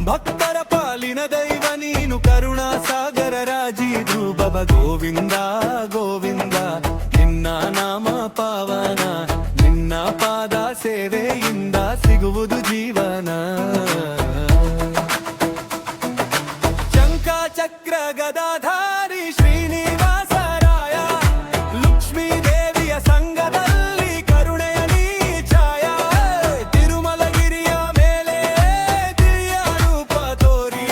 ಭಕ್ತರ ಪಾಲಿನ ದೈವ ನೀನು ಕರುಣಾ ಸಾಗರ ರಾಜೀದು ಬಬ ಗೋವಿಂದ ಗೋವಿಂದ ನಿನ್ನ ನಾಮ ಪಾವನ ನಿನ್ನ ಪಾದ ಸೇವೆಯಿಂದ ಸಿಗುವುದು ಜೀವನ ಶಂಖ ಚಕ್ರ ಗದಾಧಾರಿ ಶ್ರೀನಿವಾಸ ರಾಯ ಲಕ್ಷ್ಮೀ ದೇವಿಯ ಸಂಗದಲ್ಲಿ ಕರುಣೆಯ ನೀ ಛಾಯ ತಿರುಮಲಗಿರಿಯ ಮೇಲೆ ದಿವ್ಯ ರೂಪ ತೋರಿ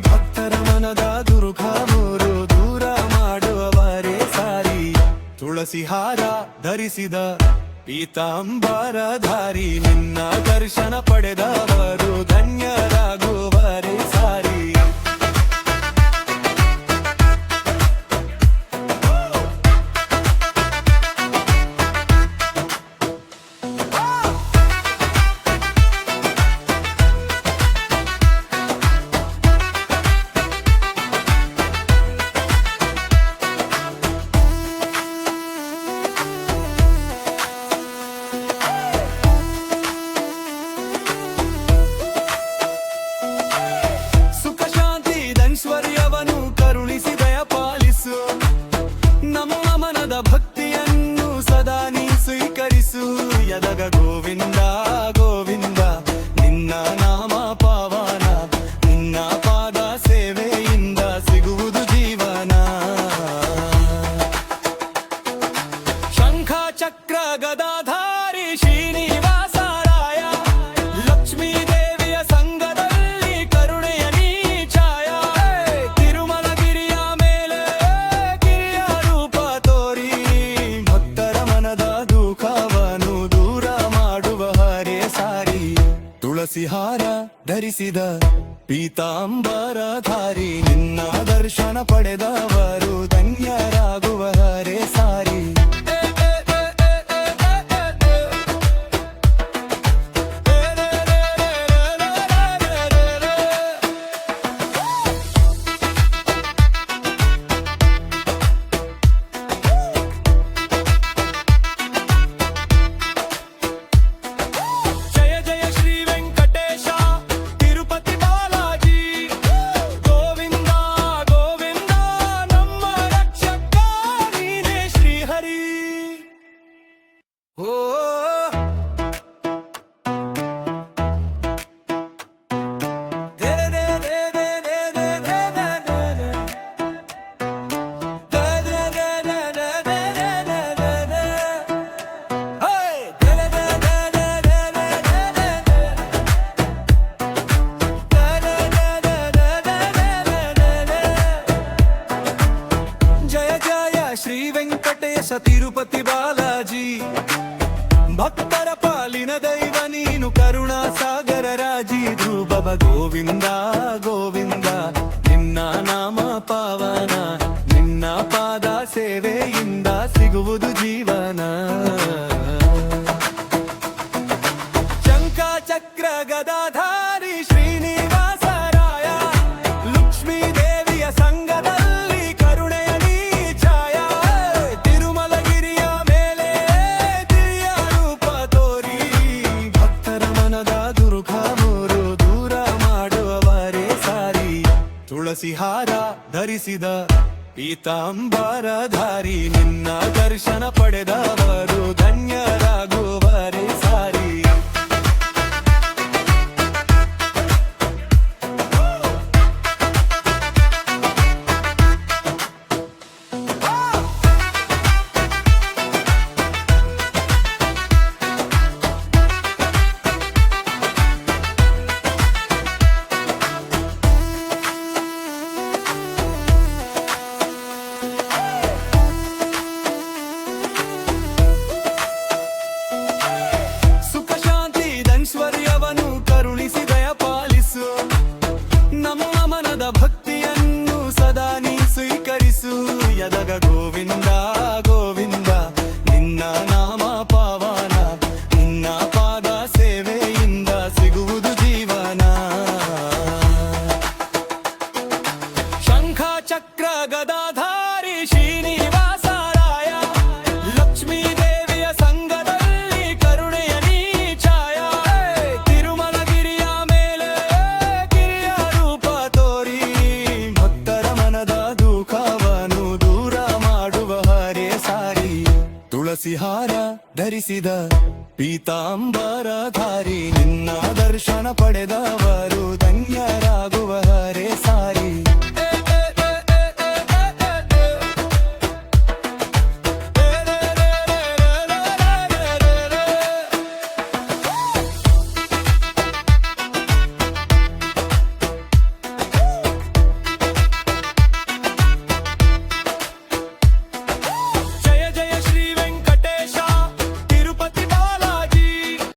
ಭಕ್ತರ ಮನದ ದುರ್ಗ ಮೂರು ದೂರ ಮಾಡುವವರೇ ಸಾರಿ ತುಳಸಿ ಹಾರ ಧರಿಸಿದ ಪೀತಾಂಬರಧಾರಿ ನಿನ್ನ ದರ್ಶನ ಪಡೆದವರು ಧನ್ಯರಾಗುವರೇ ಸಾರಿ ಐಶ್ವರ್ಯವನ್ನು ಕರುಣಿಸಿ ದಯ ಪಾಲಿಸು ನಮ್ಮ ಮನದ ಭಕ್ತಿಯನ್ನು ಸದಾ ನೀ ಸ್ವೀಕರಿಸು ಯದಗ ಗೋವಿಂದ ಗೋವಿಂದ ನಿನ್ನ ನಾಮ ಪಾವನ ನಿನ್ನ ಪಾದ ಸೇವೆಯಿಂದ ಸಿಗುವುದು ಜೀವನ ಶಂಖ ಚಕ್ರ ಗದಾಧಾರಿ ಶ್ರೀನಿವಾಸ ರಾಯ ಲಕ್ಷ್ಮೀ ದೇವಿಯ ಸಂಗದಲ್ಲಿ ಕರುಣೆಯ ನೀ ಛಾಯ ತಿರುಮಲಗಿರಿಯ ಮೇಲೆ ಗಿರಿಯ ರೂಪ ತೋರಿ ಭಕ್ತರ ಮನದ ದುಃಖವನ್ನು ದೂರ ಮಾಡುವ ಹರೇ ಸಾರಿ ತುಳಸಿ ಹಾರ ಧರಿಸಿದ ಪೀತಾಂಬರಧಾರಿ ನಿನ್ನ ದರ್ಶನ ಪಡೆದವರು ಧನ್ಯರಾಗುವ ಹರೇ ಸಾರಿ ಶ್ರೀ ವೆಂಕಟೇಶ ತಿರುಪತಿ ಬಾಲಾಜಿ ಭಕ್ತರ ಪಾಲಿನ ದೈವ ನೀನು ಕರುಣಾ ಸಾಗರ ರಾಜೀದು ಬಬ ಗೋವಿಂದ ಗೋವಿಂದ ನಿನ್ನ ನಾಮ ಪಾವನ ನಿನ್ನ ಪಾದ ಸೇವೆಯಿಂದ ಸಿಗುವುದು ಜೀವನ ಶಂಖ ಚಕ್ರ ಗದಾಧಾರಿ ಶ್ರೀನಿವಾಸ ರಾಯ ಲಕ್ಷ್ಮೀ ದೇವಿಯ ಸಂಗದಲ್ಲಿ ಕರುಣೆಯ ನೀ ಛಾಯ ತಿರುಮಲಗಿರಿಯ ಮೇಲೆ ದಿವ್ಯ ರೂಪ ತೋರಿ ಭಕ್ತರ ಮನದ ದುರ್ಗ ಮೂರು ದೂರ ಮಾಡುವವರೇ ಸಾರಿ ತುಳಸಿ ಹಾರ ಧರಿಸಿದ ಪೀತಾಂಬರಧಾರಿ ನಿನ್ನ ದರ್ಶನ ಪಡೆದವರು ಧನ್ಯರಾಗುವರೇ ಸಾರಿ ಧರಿಸಿದ ಪೀತಾಂಬರಧಾರಿ ನಿನ್ನ ದರ್ಶನ ಪಡೆದವರು